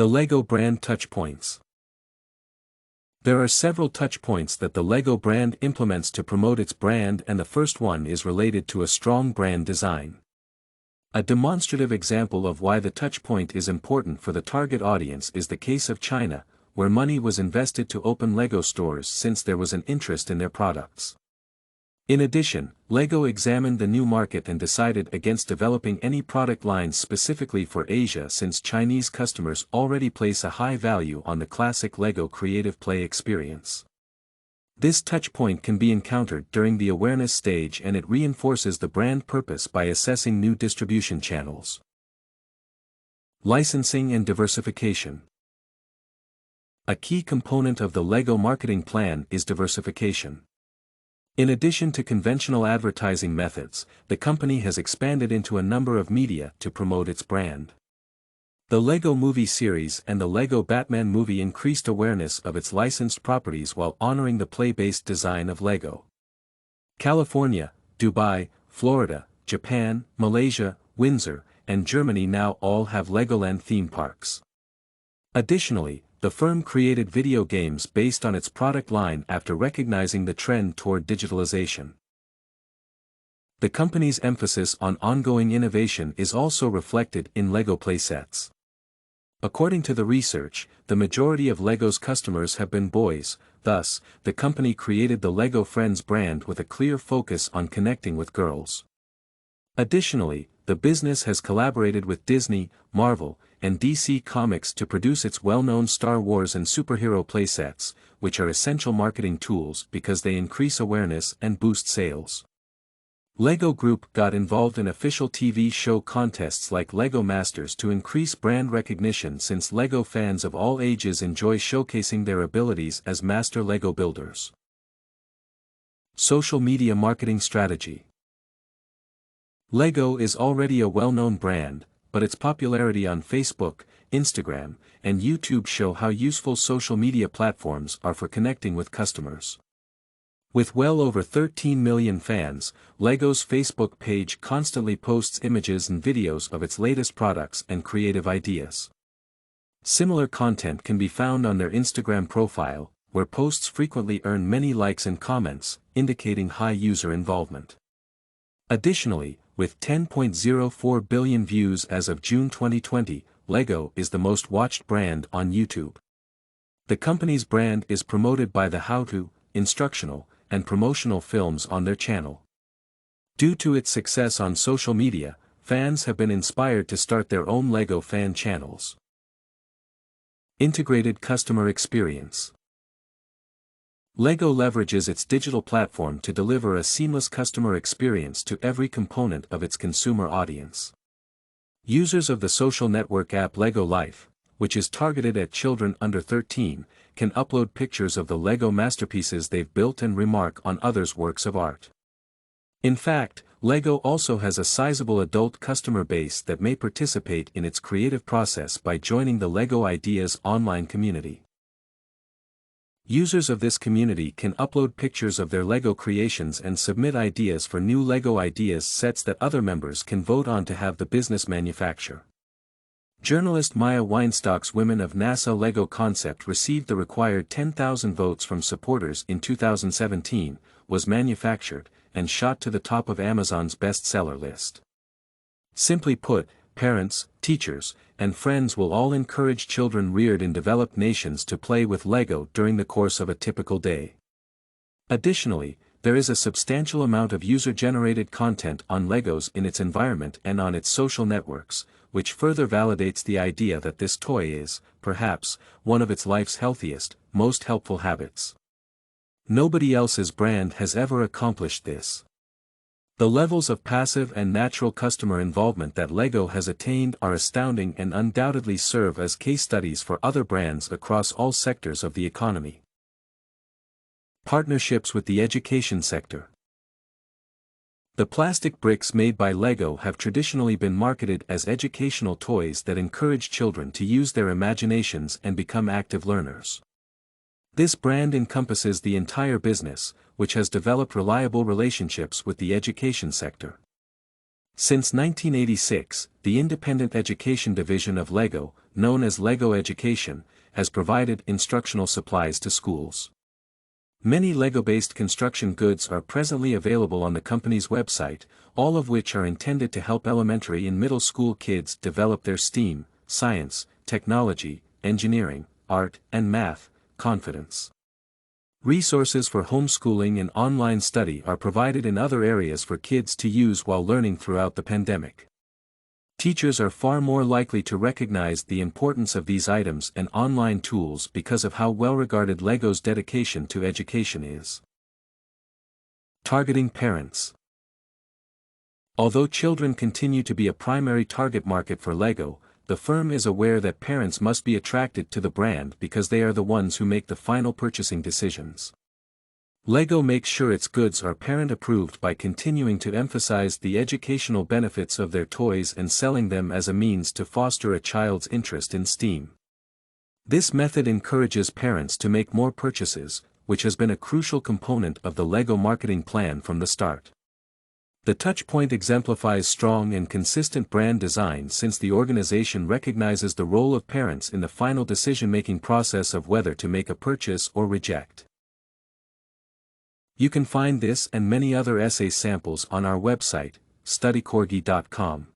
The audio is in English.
The LEGO brand Touchpoints. There are several touchpoints that the LEGO brand implements to promote its brand, and the first one is related to a strong brand design. A demonstrative example of why the touchpoint is important for the target audience is the case of China, where money was invested to open LEGO stores since there was an interest in their products. In addition, LEGO examined the new market and decided against developing any product lines specifically for Asia since Chinese customers already place a high value on the classic LEGO creative play experience. This touchpoint can be encountered during the awareness stage, and it reinforces the brand purpose by assessing new distribution channels. Licensing and diversification. A key component of the LEGO marketing plan is diversification. In addition to conventional advertising methods, the company has expanded into a number of media to promote its brand. The LEGO movie series and the LEGO Batman movie increased awareness of its licensed properties while honoring the play-based design of LEGO. California, Dubai, Florida, Japan, Malaysia, Windsor, and Germany now all have Legoland theme parks. Additionally, the firm created video games based on its product line after recognizing the trend toward digitalization. The company's emphasis on ongoing innovation is also reflected in LEGO playsets. According to the research, the majority of LEGO's customers have been boys, thus, the company created the LEGO Friends brand with a clear focus on connecting with girls. Additionally, the business has collaborated with Disney, Marvel, and DC Comics to produce its well-known Star Wars and superhero playsets, which are essential marketing tools because they increase awareness and boost sales. LEGO Group got involved in official TV show contests like LEGO Masters to increase brand recognition since LEGO fans of all ages enjoy showcasing their abilities as master LEGO builders. Social media marketing strategy. LEGO is already a well-known brand, but its popularity on Facebook, Instagram, and YouTube show how useful social media platforms are for connecting with customers. With well over 13 million fans, LEGO's Facebook page constantly posts images and videos of its latest products and creative ideas. Similar content can be found on their Instagram profile, where posts frequently earn many likes and comments, indicating high user involvement. Additionally, with 10.04 billion views as of June 2020, LEGO is the most watched brand on YouTube. The company's brand is promoted by the how-to, instructional, and promotional films on their channel. Due to its success on social media, fans have been inspired to start their own LEGO fan channels. Integrated customer experience. LEGO leverages its digital platform to deliver a seamless customer experience to every component of its consumer audience. Users of the social network app LEGO Life, which is targeted at children under 13, can upload pictures of the LEGO masterpieces they've built and remark on others' works of art. In fact, LEGO also has a sizable adult customer base that may participate in its creative process by joining the LEGO Ideas online community. Users of this community can upload pictures of their LEGO creations and submit ideas for new LEGO Ideas sets that other members can vote on to have the business manufacture. Journalist Maya Weinstock's Women of NASA LEGO concept received the required 10,000 votes from supporters in 2017, was manufactured, and shot to the top of Amazon's bestseller list. Simply put, parents, teachers, and friends will all encourage children reared in developed nations to play with LEGO during the course of a typical day. Additionally, there is a substantial amount of user-generated content on LEGOs in its environment and on its social networks, which further validates the idea that this toy is, perhaps, one of its life's healthiest, most helpful habits. Nobody else's brand has ever accomplished this. The levels of passive and natural customer involvement that LEGO has attained are astounding and undoubtedly serve as case studies for other brands across all sectors of the economy. Partnerships with the education sector. The plastic bricks made by LEGO have traditionally been marketed as educational toys that encourage children to use their imaginations and become active learners. This brand encompasses the entire business, which has developed reliable relationships with the education sector. Since 1986, the independent education division of LEGO, known as LEGO Education, has provided instructional supplies to schools. Many LEGO-based construction goods are presently available on the company's website, all of which are intended to help elementary and middle school kids develop their STEAM, science, technology, engineering, art, and math, confidence. Resources for homeschooling and online study are provided in other areas for kids to use while learning throughout the pandemic. Teachers are far more likely to recognize the importance of these items and online tools because of how well-regarded LEGO's dedication to education is. Targeting parents. Although children continue to be a primary target market for LEGO, the firm is aware that parents must be attracted to the brand because they are the ones who make the final purchasing decisions. LEGO makes sure its goods are parent-approved by continuing to emphasize the educational benefits of their toys and selling them as a means to foster a child's interest in STEAM. This method encourages parents to make more purchases, which has been a crucial component of the LEGO marketing plan from the start. The Touchpoint exemplifies strong and consistent brand design since the organization recognizes the role of parents in the final decision-making process of whether to make a purchase or reject. You can find this and many other essay samples on our website, studycorgi.com.